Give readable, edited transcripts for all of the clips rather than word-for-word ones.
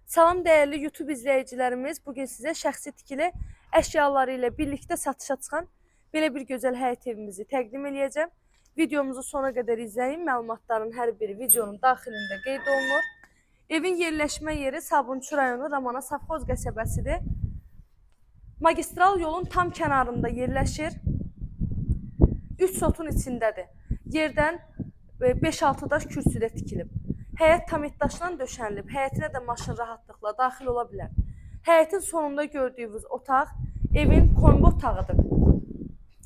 Salam dəyərli YouTube izləyicilərimiz, bugün sizə şəxsi tikili əşyaları ilə birlikdə satışa çıxan belə bir gözəl həyət evimizi təqdim edəcəm. Videomuzu sona qədər izləyin, məlumatların hər biri videonun daxilində qeyd olunur. Evin yerləşmə yeri Sabunçu rayonu Ramana Safxoz qəsəbəsidir. Magistral yolun tam kənarında yerləşir. 3 sotun içindədir. Yerdən 5-6 daş kürsüdə tikilib. Həyət tamitdaşla döşənilib. Həyətinə də maşın rahatlıqla daxil ola bilər. Həyətin sonunda gördüyünüz otaq evin kombi otağıdır.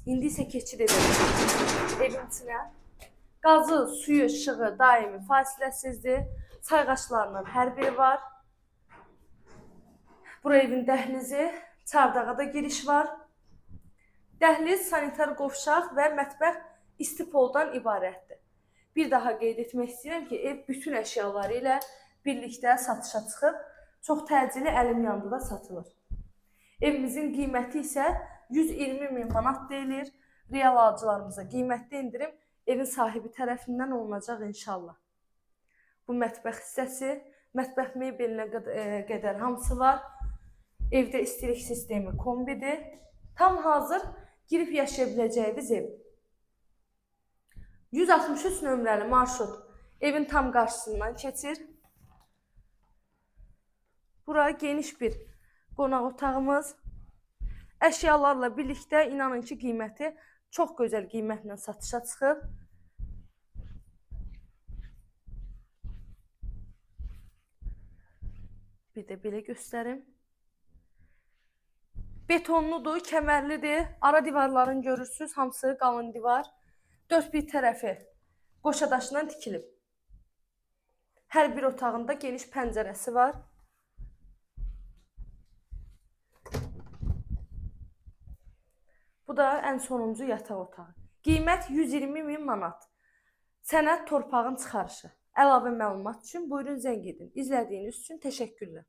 İndi isə keçid edək evin içinə. Qazı, suyu, işığı daimi fasiləsizdir. Sayğaçlarının hər biri var. Bura evin dəhlizi, çardağa da giriş var. Dəhliz, sanitar qovşaq və mətbəx isti poldan ibarətdir. Bir daha qeyd etmək istəyirəm ki, ev bütün əşyaları ilə birlikdə satışa çıxıb, çox təcili əlim yanında satılır. Evimizin qiyməti isə 120 min manat deyilir. Real alıcılarımıza qiymətli indirim evin sahibi tərəfindən olunacaq inşallah. Bu mətbəx hissəsi, mətbəx mebelinə qədər hamısı var. Evdə istilik sistemi kombidir. Tam hazır girib yaşaya biləcəyiniz ev. 163 nömrəli marşrut evin tam qarşısından keçir. Bura geniş bir qonaq otağımız. Əşyalarla birlikdə inanın ki, qiyməti çox gözəl qiymətlə satışa çıxıb. Bir də belə göstərim. Betonludur, kəmərlidir. Ara divarlarını görürsünüz, hamısı qalın divar. Dörd bir tərəfi qoşa daşından tikilib. Hər bir otağında geniş pəncərəsi var. Bu da ən sonuncu yataq otağı. Qiymət 120 min manat. Sənəd torpağın çıxarışı. Əlavə məlumat üçün buyurun zəng edin. İzlədiyiniz üçün təşəkkürlər.